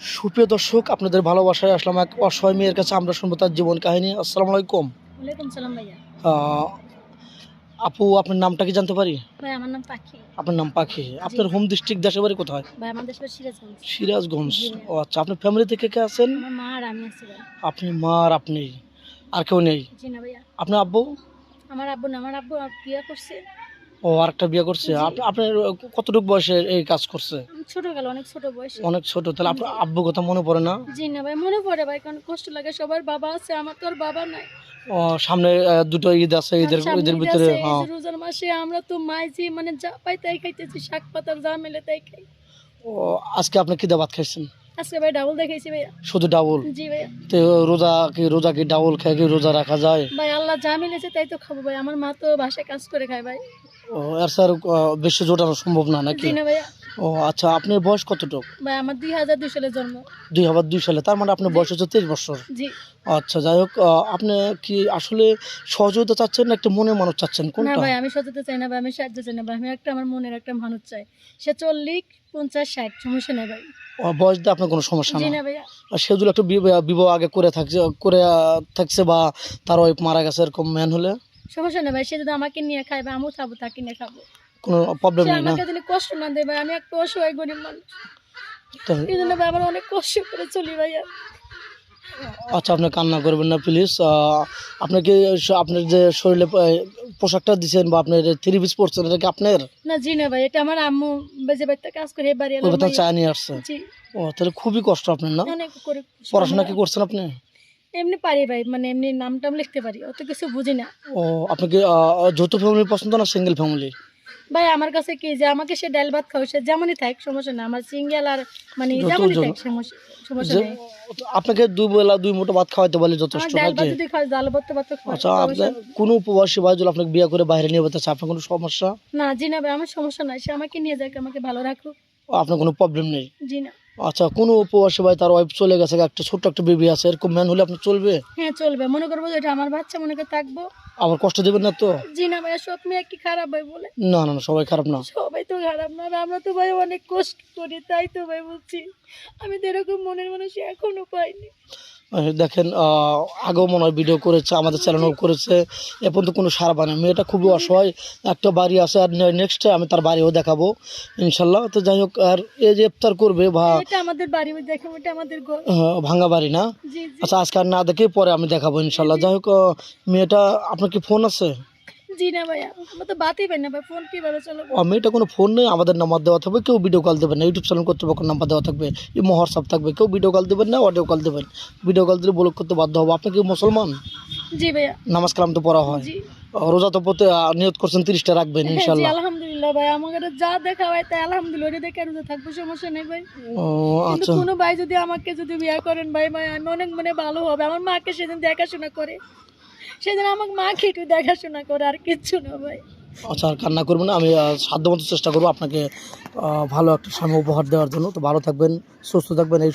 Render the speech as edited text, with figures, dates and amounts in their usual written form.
সুপ্রিয় দর্শক, আপনাদের ভালোবাসায় আসলাম এক অসহায় মেয়ের কাছে। আমরা শুনবো তার জীবন কাহিনী। আসসালামু আলাইকুম। ওয়ালাইকুম সালাম ভাইয়া। আহ, আপু, আপনার নামটা কি জানতে পারি? ভাই আমার নাম পাখি। আপনার নাম পাখি। জি। আপনার হোম ডিস্ট্রিক্ট দেশের বাড়ি কোথায়? ভাই আমার দেশ সিরাজগঞ্জ। সিরাজগঞ্জ। জি ও আচ্ছা, আপনার ফ্যামিলি থেকে কে আছেন? আমার মা আর আমি আছি ভাই। আপনি, মা আর আপনি, আর কেউ নেই? জি না ভাইয়া। আপনার আব্বু? আমার আব্বু না, আমার আব্বু বিয়ে করছে। ও, আরেকটা বিয়ে করছে। জি। আপনার কতটুকু বয়সে এই কাজ করছে? আমি ছোট গেল, অনেক ছোট বয়সে। অনেক ছোট। তাহলে আপনার আব্বু কথা মনে পড়ে না? জি না ভাই, মনে পড়ে ভাই, কারণ কষ্ট লাগে। সবার বাবা আছে, আমার তো আর বাবা নাই। ও, সামনে দুটো ঈদ আছে, ঈদের সামনে ঈদের ঈদ ভিতরে। আছে, এই হ্যাঁ। যে রোজার মাসে আমরা তো মাইজি মানে যা পাই তাই খাইতেছি, শাক পাতার যা মেলে তাই খাই। ও, আজকে আপনি কি দিয়ে ভাত খাইছেন? আজকে ভাই ডাবল দেখাইছি ভাইয়া। শুধু ডাউল? জি ভাইয়া। তো রোজা কি ডাউল খেয়ে কি রোজা রাখা যায়? ভাই আল্লাহ যা মিলেছে তাই তো খাবো ভাই। আমার মা তো বাসায় কাজ করে খায় ভাই। ও, এর স্যার বেশি জোটানো সম্ভব না নাকি? জি না ভাইয়া। ও আচ্ছা, আপনার বয়স কতটুকু? ভাই আমার 2002 সালে জন্ম। 2002 সালে, তার মানে আপনার বয়স হচ্ছে 23 বছর। জি। আচ্ছা, যাই হোক, আপনি কি আসলে সহযোগিতা চাচ্ছেন না একটা মনের মানুষ চাচ্ছেন, না কোনটা? ভাই, আমি সততা চাই না ভাই, আমি সাহায্য চাই না ভাই, আমি একটা আমার মনের একটা মানুষ চাই। সে 40, 50, 60 সমস্যা নেই ভাই। বয়স দিয়ে আপনার কোনো সমস্যা জি না? না ভাইয়া। আর সে যদি একটা বিবাহ আগে থাকছে বা তার ওয়াইফ মারা গেছে, এরকম ম্যান হলে সমস্যা নেই ভাই, সে যদি আমাকে নিয়ে খায় বা আমিও খাবো, তাকে নিয়ে খাবো। কোনো প্রবলেম সে নেই না? আমাকে যদি কষ্ট না দেয় ভাই, আমি একটা অসহায় গরিব মানুষ। তাই? এই জন্য ভাই আমার অনেক কষ্ট করে চলি ভাইয়া। আচ্ছা, আপনি কান্না করবেন না প্লিজ। আপনাকে আপনার যে শরীরে পোশাকটা দিচ্ছেন বা আপনার থ্রি পিস পরছেন, এটা কি আপনার? না জি না ভাই, এটা আমার আম্মু বেজে বাড়িতে কাজ করে বাড়ি ওই বেতন চায় নিয়ে আসছে? জি। ও, তাহলে খুবই কষ্ট আপনার না? অনেক করে। পড়াশোনা কি করছেন আপনি? এমনি পারি ভাই, মানে এমনি নাম টাম লিখতে পারি, অত কিছু বুঝি না। ও, আপনাকে যৌথ ফ্যামিলি পছন্দ না সিঙ্গেল ফ্যামিলি? ভাই আমার কাছে কি যে আমাকে সে ডাল ভাত খাও, সে যেমনই থাক সমস্যা না, আমার সিঙ্গেল আর মানে যত যেমনই জন- থাক সমস্যা যে নেই। আপনাকে দুই বেলা দুই মুঠো ভাত খাওয়াইতে পারলে আমার যথেষ্ট ডাল ভাত নাকি? যদি খাওয়া, ডাল ভাত তো ভাত তো খাওয়া, আচ্ছা, সমস্যা আপনার নেই। কোনো উপবাসী ভাই যদি আপনাকে বিয়ে করে বাইরে নিয়ে যেতে চায়, আপনার কোনো সমস্যা? না জি না ভাই, আমার সমস্যা নাই, সে আমাকে নিয়ে যাক, আমাকে ভালো রাখুক। আপনার কোনো প্রবলেম নেই? জি না। আচ্ছা, কোনো উপবাসী ভাই তার ওয়াইফ চলে গেছে, একটা ছোট্ট একটা বেবি আছে, এরকম ম্যান হলে আপনার চলবে? হ্যাঁ চলবে, মনে করবো যে এটা আমার বাচ্চা, মনে করে থাকবো। আবার কষ্ট দেবেন না তো? জি না ভাই, সব মেয়ে কি খারাপ ভাই বলে? না না না, সবাই খারাপ না। সবাই তো খারাপ না, আর আমরা তো ভাই অনেক কষ্ট করি, তাই তো ভাই বলছি। আমি তো এরকম মনের মানুষ এখনো পাইনি। দেখেন, আগেও মনে হয় ভিডিও করেছে, আমাদের চ্যানেলও করেছে, এ পর্যন্ত কোনো সাড়া পায় না। মেয়েটা খুবই অসহায়, একটা বাড়ি আছে, আর নেক্সট আমি তার বাড়িও দেখাবো ইনশাল্লাহ। তো যাই হোক, আর এই যে ইফতার করবে এটা আমাদের বাড়ি, ওই দেখেন ওটা আমাদের ঘর। ভাঙা বাড়ি না? জি জি। আচ্ছা, আজকে আর না দেখে পরে আমি দেখাবো ইনশাল্লাহ। যাই হোক, মেয়েটা, আপনার কি ফোন আছে? জি না ভাইয়া, আমরা তো বাতই পাই না ভাই, ফোন কিভাবে চালাবো? মেয়েটা কোনো ফোন নেই, আমাদের নাম্বার দেওয়া থাকবে, কেউ ভিডিও কল দেবেন না, ইউটিউব চ্যানেল কর্তৃপক্ষের নাম্বার দেওয়া থাকবে, ইমো হোয়াটসঅ্যাপ থাকবে, কেউ ভিডিও কল দেবেন না, অডিও কল দেবেন। ভিডিও কল দিলে ব্লক করতে বাধ্য হবো। আপনি কি মুসলমান? জি ভাইয়া। নামাজ কালাম তো পড়া হয়? জি। রোজা তো পড়তে নিয়ত করছেন 30টা রাখবেন হ্যাঁ জি, ইনশাল্লাহ? আলহামদুলিল্লাহ ভাই, আমাকে যা দেখা হয় তাই আলহামদুলিল্লাহ, ওটা দেখে রোজা থাকবো, সমস্যা নেই ভাই। ও কিন্তু আচ্ছা। কোনো ভাই যদি আমাকে যদি বিয়ে করেন ভাই, ভাই আমি অনেক মানে ভালো হবে। আমার মাকে সেদিন দেখাশোনা করে, সেদিন আমার মাকে একটু দেখাশোনা করে, আর কিচ্ছু না ভাই। আচ্ছা, আর কান্না করবেন না। আমি সাধ্যমতো চেষ্টা করবো আপনাকে ভালো একটা স্বামী উপহার দেওয়ার জন্য। তো ভালো থাকবেন, সুস্থ থাকবেন। এই